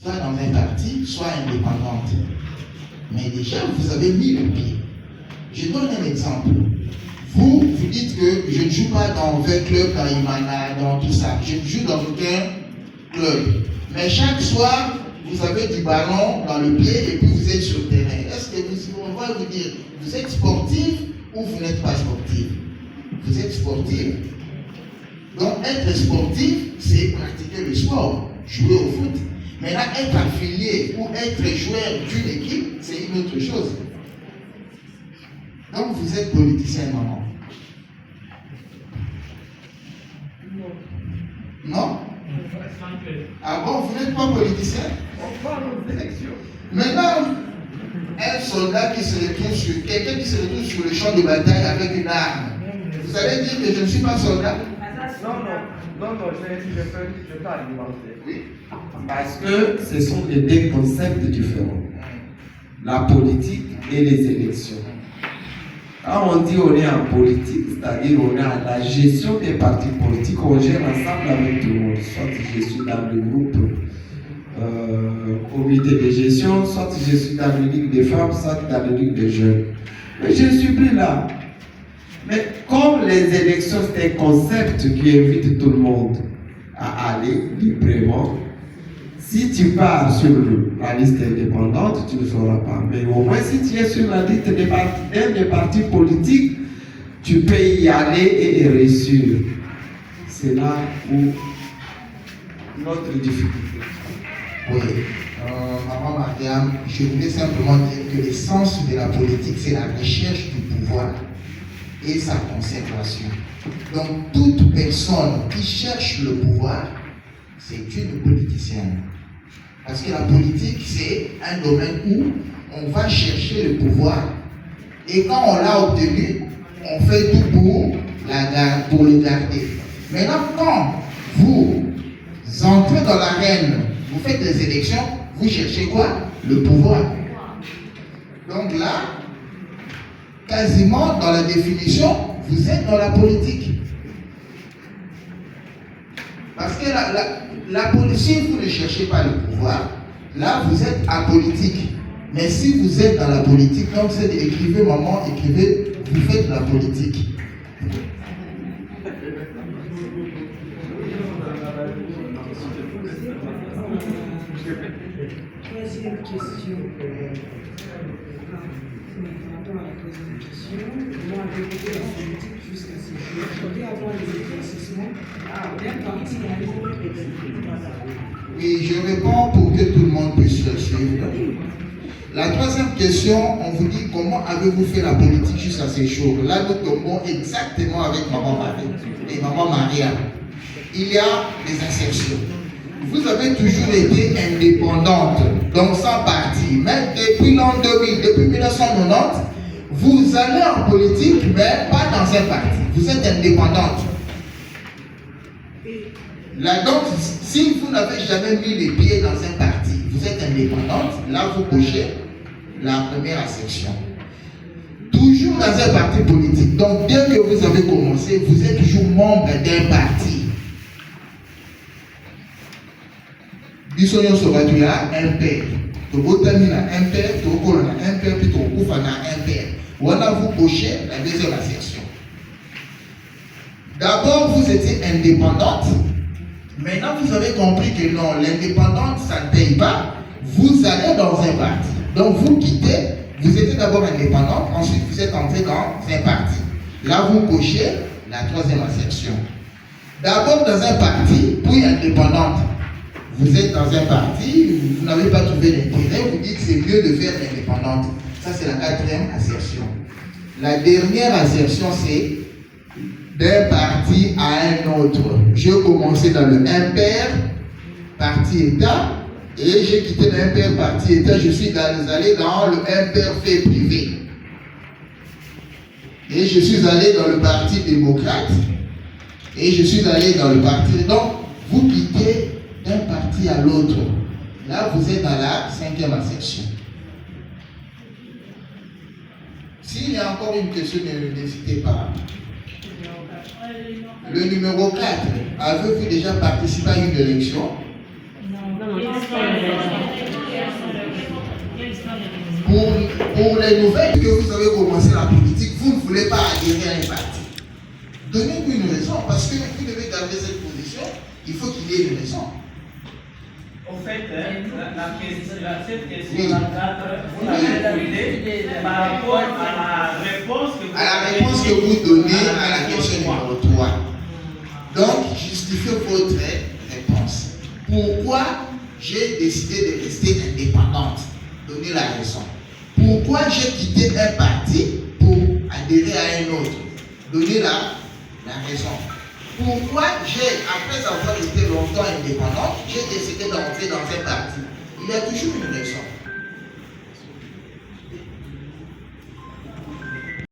soit dans un parti, soit indépendante. Mais déjà, vous avez mis le pied. Je donne un exemple. Vous dites que je ne joue pas dans un club, dans Imana, dans tout ça. Je joue dans aucun club. Mais chaque soir, vous avez du ballon dans le pied et puis vous êtes sur le terrain. Est-ce que on va vous dire, vous êtes sportif ou vous n'êtes pas sportif? Vous êtes sportif. Donc être sportif, c'est pratiquer le sport, jouer au foot. Maintenant, être affilié ou être joueur d'une équipe, c'est une autre chose. Donc vous êtes politicien, maman? Non? Ah bon, vous n'êtes pas politicien? On parle aux élections. Maintenant, un soldat qui se retrouve sur, quelqu'un qui se retrouve sur le champ de bataille avec une arme, vous allez dire que je ne suis pas soldat? Non, je peux alimenter. Oui. Parce que ce sont les deux concepts différents. La politique et les élections. Quand on dit on est en politique, c'est-à-dire on est à la gestion des partis politiques, on gère ensemble avec tout le monde. Soit je suis dans le groupe comité de gestion, soit je suis dans le ligue des femmes, soit dans le ligue des jeunes. Mais je ne suis plus là. Mais comme les élections, c'est un concept qui invite tout le monde à aller librement, si tu pars sur la liste indépendante, tu ne feras pas. Mais au moins, si tu es sur la liste des partis politiques, tu peux y aller et réussir. C'est là où notre difficulté. Oui. Maman Mariam, je voulais simplement dire que l'essence de la politique, c'est la recherche du pouvoir et sa conservation. Donc, toute personne qui cherche le pouvoir, c'est une politicienne. Parce que la politique, c'est un domaine où on va chercher le pouvoir et quand on l'a obtenu, on fait tout pour le garder. Maintenant, quand vous entrez dans l'arène, vous faites des élections, vous cherchez quoi? Le pouvoir. Donc là, quasiment dans la définition, vous êtes dans la politique. Parce que la politique, si vous ne cherchez pas le pouvoir, là vous êtes apolitique. Mais si vous êtes dans la politique, donc c'est écrivez maman, écrivez, vous faites la politique. Troisième question. Par rapport à la troisième question, comment avez-vous fait la politique jusqu'à ce jour? Je voudrais avoir les éclaircissements d'un parti à l'autre. Oui, je réponds pour que tout le monde puisse le suivre. La troisième question, on vous dit comment avez-vous fait la politique jusqu'à ces jours. Là, nous tombons exactement avec Maman Marie et Maman Maria. Il y a des insertions. Vous avez toujours été indépendante, donc sans parti. Même depuis l'an 2000, depuis 1990, vous allez en politique, mais pas dans un parti. Vous êtes indépendante. Là, donc, si vous n'avez jamais mis les pieds dans un parti, vous êtes indépendante, là vous cochez la première section. Toujours dans un parti politique. Donc, dès que vous avez commencé, vous êtes toujours membre d'un parti. Bisogno sobatula MPR. Tobotamina MPR, Tokolona MPR, puis Tokufana MPR. Voilà, vous cochez la deuxième section. D'abord, vous étiez indépendante. Maintenant, vous avez compris que non, l'indépendance, ça ne paye pas. Vous allez dans un parti. Donc, vous quittez. Vous étiez d'abord indépendante. Ensuite, vous êtes entré dans un parti. Là, vous cochez la troisième section. D'abord dans un parti, puis indépendante. Vous êtes dans un parti, vous n'avez pas trouvé l'intérêt, vous dites que c'est mieux de faire l'indépendante. Ça, c'est la quatrième assertion. La dernière assertion, c'est d'un parti à un autre. J'ai commencé dans le MPR, parti État, et j'ai quitté le MPR, parti État, je suis allé dans le MPR fait privé. Et je suis allé dans le parti démocrate, et je suis allé dans le parti. Donc, vous quittez d'un parti à l'autre. Là, vous êtes dans la cinquième section. S'il y a encore une question, n'hésitez pas. Le numéro 4, avez-vous déjà participé à une élection? Non. Pour les nouvelles que vous avez commencé la politique, vous ne voulez pas adhérer à un parti. Donnez-nous une raison, parce que vous devez garder cette position, il faut qu'il y ait une raison. Au fait, cette question vous l'avez posée par rapport à la réponse que vous À la réponse que vous donnez à la question numéro 3. Donc, justifiez votre réponse. Pourquoi j'ai décidé de rester indépendante? Donnez la raison. Pourquoi j'ai quitté un parti pour adhérer à un autre? Donnez la raison. Pourquoi après avoir été longtemps indépendante, j'ai décidé d'entrer dans un parti? Il y a toujours une raison.